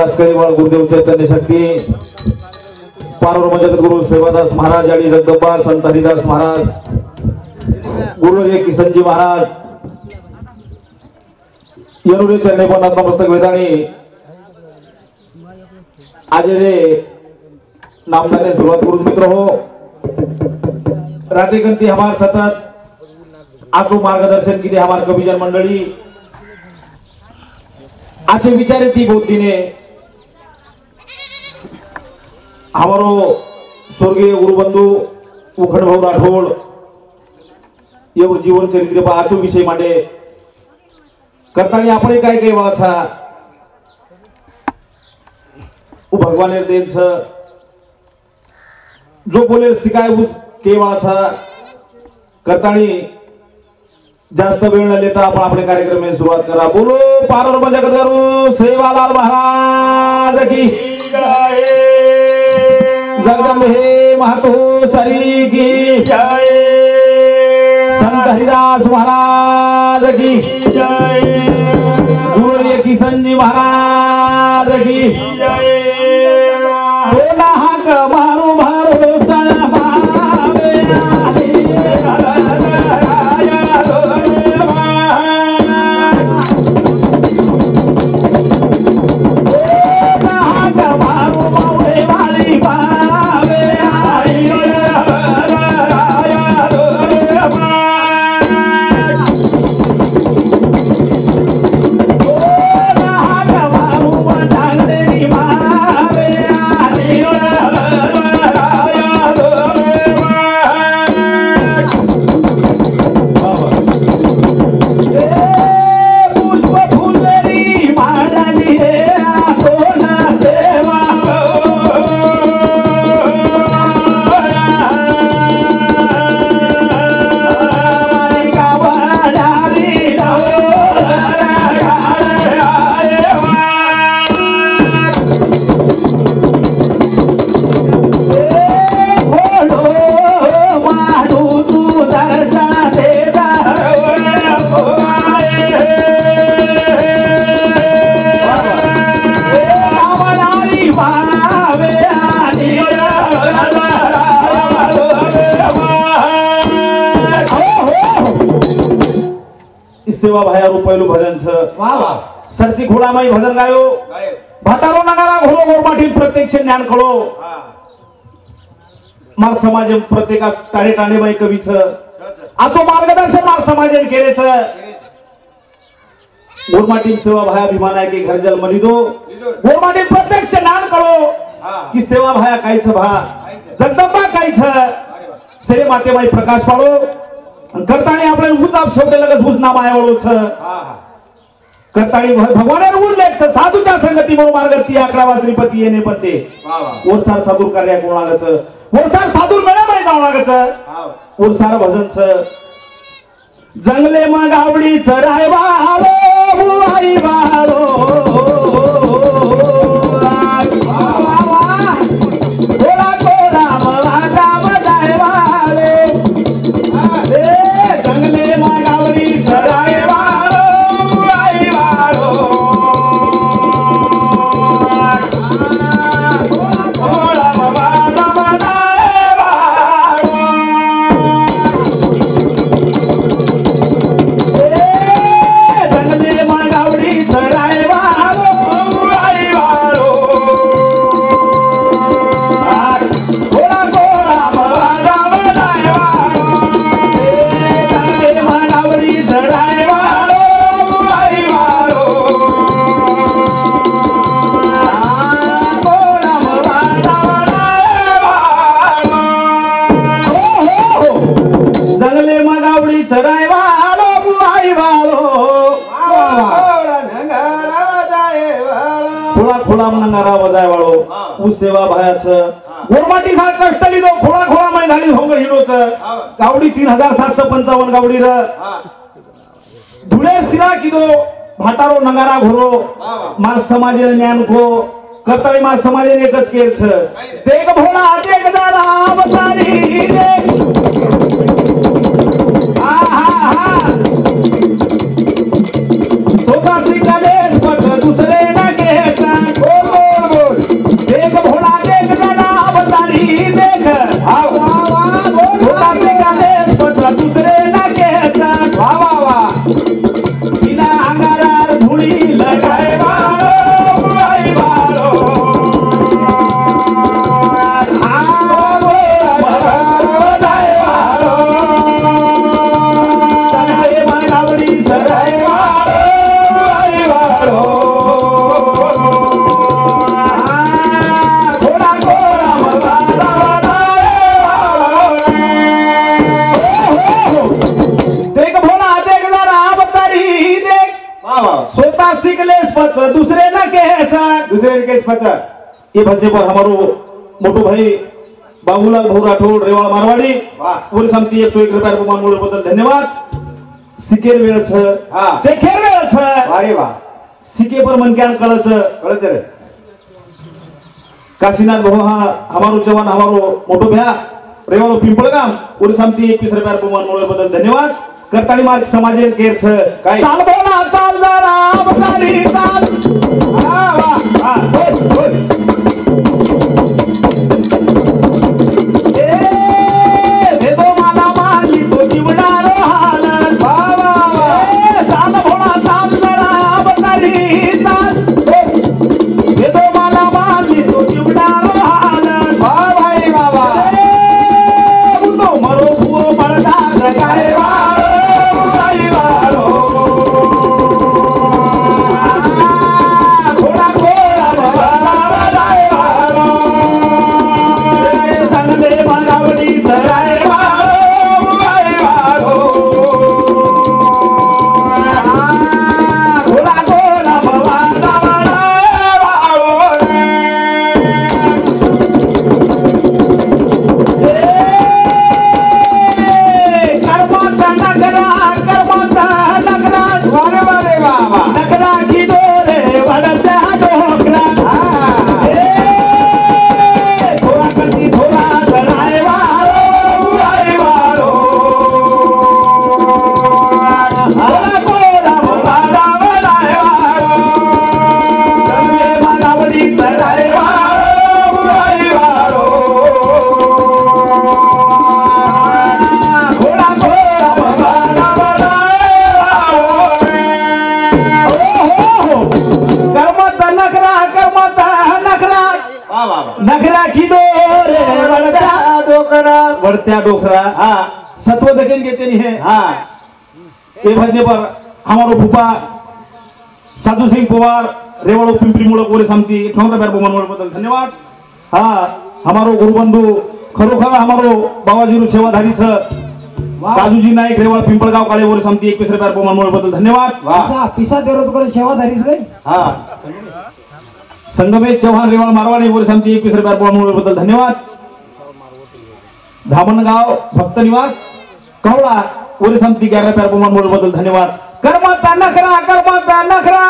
भास्करी बाळ गुरुदेव चैतन्य शक्ती पारोर्म जगद्गुरु सेवादास महाराज आणि जगदंबा संत हरिदास महाराज गुरुदेव किसनजी महाराज येनुरे चरणे पण नतमस्तक वेदाणी आज रे नामदाने सुरुवात करून मित्र हो रातेगंती हमार सतत आजो मार्गदर्शन की हमार कविजन मंडळी आचे विचारे थी बोधीने हमारो स्वर्गीय गुरुबंधु उखड़ भाऊ राठौड़ ये जीवन चरित्र पर आचो विषय मांडे करतानी आपण काय काय वाचा वो भगवान देन छ जो बोले सिकाय उस के वाचा करतानी जास्त वेळ न लेता आपण आपले कार्यक्रम में सुरुवात करा बोलो पारोर्म जगद्गुरु सेवालाल महाराज की जय जगदंबे महतो सरी की जय संत हरिदास महाराज की जय गुरुदेव किसनजी महाराज की जय बोला हक मारू मारू सेवा भाया रुपयलू भजन छ वाह वाह सरसी घोडामाई भजन गायो भातारो नगारा घोलो गोरमाठी प्रत्यक्ष ज्ञान कळो मार समाज प्रत्येका टाळे टाणे बाई कवी छ आचो मार्गदर्शन मार समाजन केले छ गोरमाठी सेवा भाया अभिमान आहे की घर जल मनी दो गोरमाठी प्रत्यक्ष ज्ञान कळो की सेवा भाया काय छ भा जगदंबा काय छ सेरे माते माई प्रकाश पाडो करतानी आपले उचाप शब्द लगत उच नाम आयवळो छ करतानी भगवान उल्लेख छ साधूच्या संगती म्हणून मार्गती आकडावा श्रीपती येणे पते ओरसार साधूर कार्य कोण लागच ओरसार साधूर मेळा बाई जाऊ लागच ओरसार भजन छ जंगले मग आवडी चराय वालो बुवाई वालो सेवा भायाच गोरमाटी सात कष्टली दो खोळा खोळा मै झाली होंगर हिरोच गावडी 3755 गावडी र धुळे सिरा किदो भाटारो नगारा घोरो मार समाजे ज्ञान को करताळी मार समाजे एकच केर छ देख भोळा देख दारा बसारी देख हा हा हा तो का सिकाले पट दुसरे ना घेता पचा ये भजने पर हमारो मोटो भाई बाबूलाल भाऊ राठौड़ रेवाड़ मारवाड़ी पूरी समिति 101 रुपया प्रमाण मूल्य बदल धन्यवाद सिकेर वेळ छ देखेर वेळ छ अरे वाह सिके पर मन क्या कळच रे काशीनाथ भाऊ हा हमारो जवान हमारो मोटो भ्या रेवाड़ो पिंपळगाम पूरी समिति 21 रुपया प्रमाण मूल्य बदल धन्यवाद करताली मार्ग समाजेन केर छ चाल बोला चाल जरा बताली चाल वाह बोल बढ़त्या डोखरा सत्व दखन घेते नहीं है ये भजने पर हमारो फूफा साधु सिंह पवार रेवाड़ो पिंपरी मुड़क बोले समिति 58 रुपया प्रमाण बदल धन्यवाद हमारो गुरुबंधु खरोखर हमारो बाबाजी सेवाधारी छ राजूजी नाईक रेवाड़ पिंपळगाव काळे बोले समिति 21 रुपया प्रमाण बदल धन्यवाद पिसा देरो सेवाधारी रे संगमेश चौहान रेवाड़ मारवाड़ी बोले समिति 21 रुपया प्रमाण बदल धन्यवाद धामणगाव भक्त निवास कवळा पूरी समिति 11 रुपया प्रमाण बदल धन्यवाद कर्मता नखरा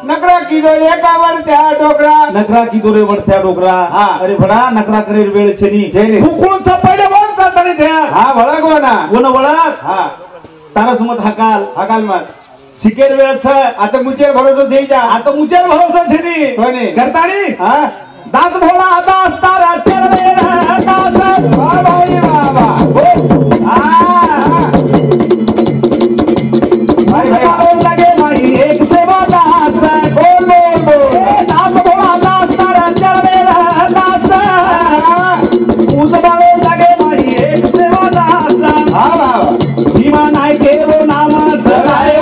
नखरा की दो एका वरत्या डोकरा नखरा की दो रे वरत्या डोकरा अरे बडा नखरा करे वेळ छेनी छेनी हुकुन पहिले बोल चालतणी त्या वळख ना वळख तारस मत हकाल मत सिकेर वेळ छ आता मुचेर भरोसा देई जा आता मुचेर भरोसा छेनी कोणी करताणी दास भोळा दास तारा चरणे दास भाई बाबा लगे भाई एक सेवा दास दास भोळा दास तारा चरणे दास उस बाळे लगे भाई एक सेवा दास भीमा नायक केरो नाम जगाए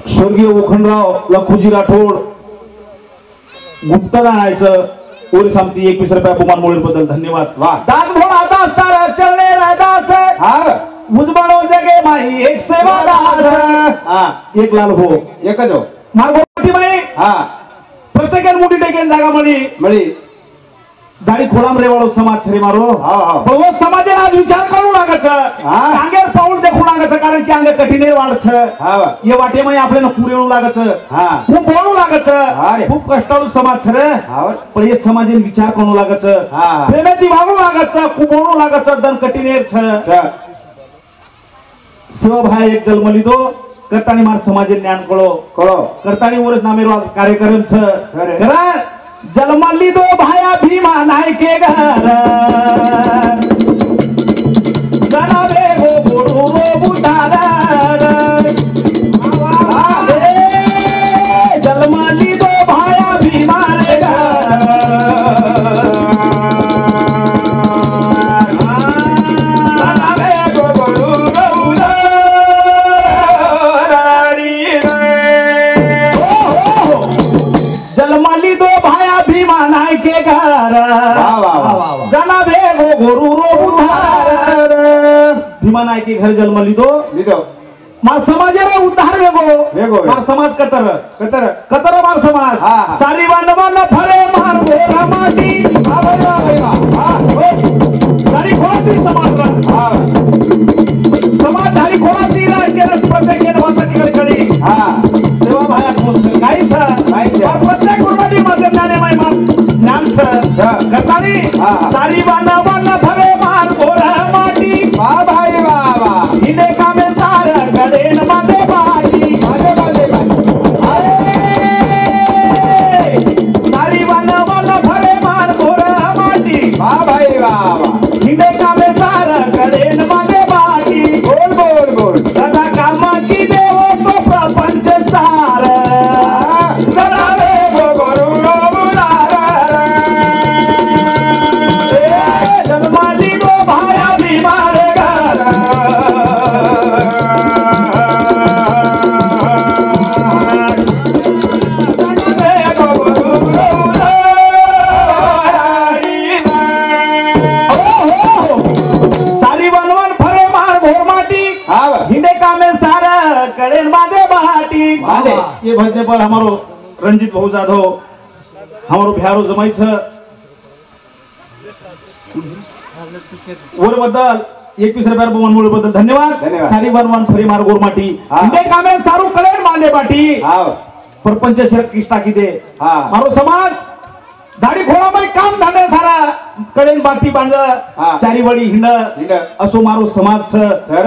स्वर्गीय ओखंडराव लखुजी राठोड गुप्तदान आणायचं पूरी समिति 21 रुपया प्रमाण मूल्य बदल धन्यवाद दास भोळा दास तारा चरणे दास मुजबाळो जगे माई एक सेवा दास एक लाल हो एकच हो मार्गोटी बाई प्रत्येकाने मोठी टेकेन जागा मळी जाडी खोलाम रेवाड़ो समाज छरे मारो पण वो समाजे आज विचार करू लागच आंगे पाऊल देखू लागच कारण की आंगे कठीण वाढ छ ये वाटे में आपल्याला कुरेळू लागच खूप बोलू लागच खूप कष्टाळू समाज छरे पण ये समाजे विचार करू लागच प्रेमाती वागू लागच खूप बोलू लागच दन कठीण छ सेवा भाई एक जन्म लिदो करतानी मार समाजे ज्ञान कळो करतानी वरच नामेरो कार्यक्रम छ करा जन्म लिदो भाया भीमा नायके घर जनावे गो गुरु बुधार के घर जना भेगो गोरु रो उद्धार भीमा नाय के घर जन्म लिदो मार समाज रे उद्धार वेगो मार समाज कतर मार समाज सारी वानवा न फरे मार गोरा माटी सारी खोती समाज समाजधारी खोती राज्य प्रत्येक के भाषा कडी सेवा भाया खोल काहीच प्रत्येक गुरुवारी मध्ये ज्ञान करतानी सारी वानवा न फरे मार गोरा माटी भाई बाबा हिने कामे सार गडेन मध्ये बाजी सारी वानवा न फरे मार गोरा माटी भाई बाबा हिने कामे सार गडेन मध्ये बाजी बोल सदा काम की देव तो प्रपंच सार सदा देव गुरु जन्माली गो भाया बीमार सारी वनवन फरे मार घोर माटी हिंडे कामे सारा कड़ेन बांधे बहाटी ये भजने पर हमारो रंजित भाऊ जाधव हमारो बिहारो जमाई छ वर बद्दल 21 रुपयार मनमूळ बद्दल धन्यवाद सारी वनवन फरे मार घोर माटी हिंडे कामे सारू कड़ेन बांधे बाटी परपंच श्रेष्ठा की दे मारो समाज झाडी खोळा मध्ये काम धंदे सारा कडेन बाटी बांध चारी वडी हिंड असो मारो समाज छ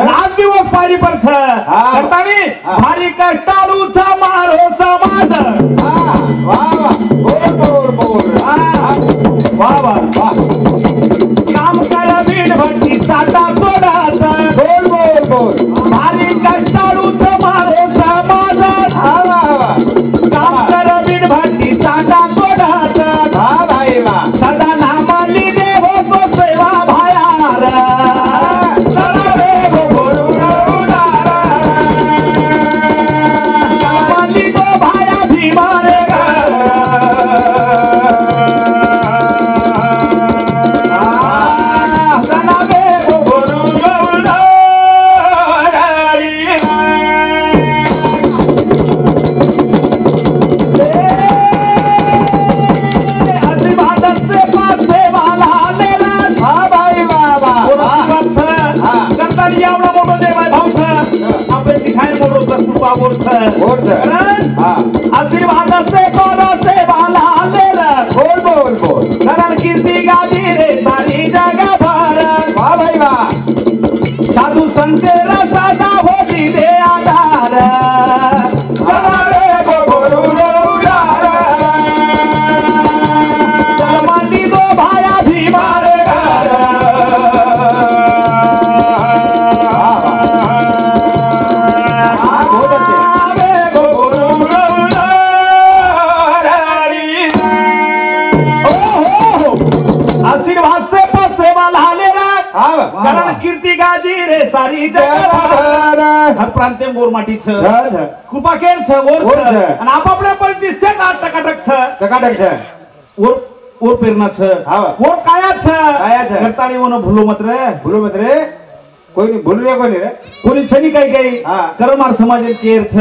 आज दिवस पारी पर छ करतानी भारी कष्टाळू छ मारो समाज वाह काम कर बीड भट्टी साता सोडाच बोल भारी कष्टाळू छ मारो समाज काम कर बीड भट्टी साता सोडाच सदा नामाली देव तो सेवा भायार सदा देव गुरु नामाली तो भाया भीमारे सदा देव गुरु आशीर्वाद से करो सेवा बोल कारण कीर्ति गादी रे सारी जगह भर वाह भाई वाह साधु संत सदा होती दे आधार मंडी दो भाया भी मारे आशीर्वाद से पसे वाला कारण कीर्ती गाजी रे सारी जगह हर प्रांते गोरमाटी छ कृपा केर छ ओर छ आणि आपापल्या परिस्थितीत टकाटक छ ओर प्रेरणा छ ओर काया छ करतानी ओन भूलो मत रे कोई नहीं भूल रे कोनी छनी काही करमार समाज केर छ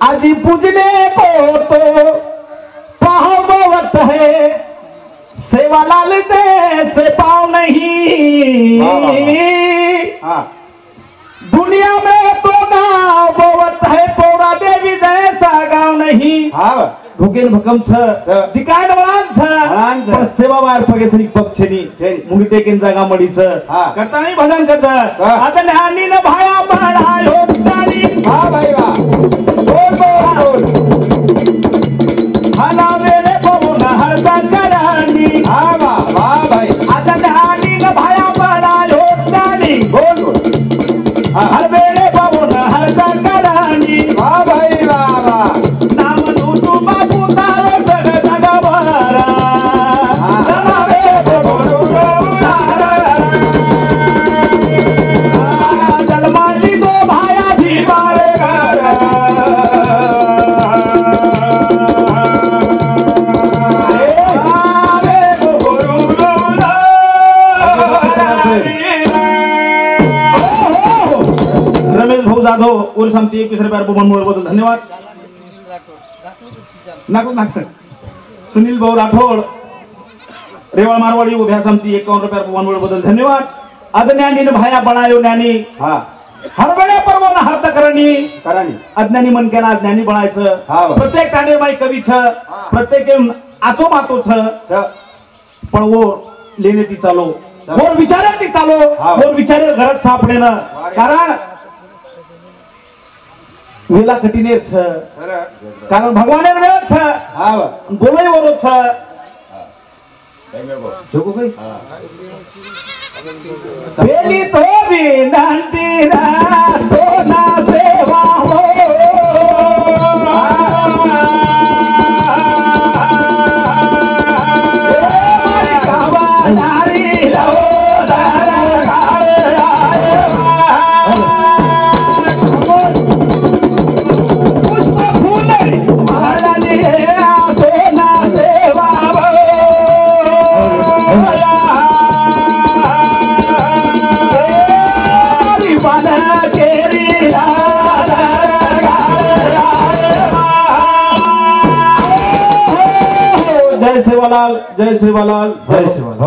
आजी पूजने को तो पावत है सेवा लाल दे से पाव नहीं दुनिया में तो गाँव बोवत है पौरा देवी जैसा गाँव नहीं भुकेन भकम छ दिकायन वळान छ पण सेवा बाहेर पगेसनी पक्षनी मुंगटे केन जागा मडी छ करता नाही भजन कच आता न्हानी न भाया बळायो तारी भाई वा बोल हना मेरे पवन हर संकरानी वाह भाई आता न्हानी न भाया बळायो तारी बोल हर मेरे पवन हर संकरानी वाह भाई वाह नाम नूतु बाबू तारो जग जगवारा नमावे बोलू जलमाली दो भाया भी मारे और समती 21 रुपये बुमन बद्दल धन्यवाद नाको सुनील भाऊ राठोड रेवाळ मारवाडी उभ्या समती 51 रुपये बुमन बद्दल धन्यवाद अज्ञानी भाया बनायो ज्ञानी हरबड्या पर्वना हर्त करणी अज्ञानी मन केना अज्ञानी बनायचं प्रत्येक कांडे माई कवी छ प्रत्येक आचो मातो छ पण वो लेने ती चालो वो विचारे ती चालो वो विचारे घरात सापडे ना कारण वेला कठीनेर छ कारण भगवानेर वेळ छ बोलई वरो छ जोको भाई पेली तो विनंती ना तो ना सेवा हो जय सेवालाल जय सेवालाल जय सेवालाल।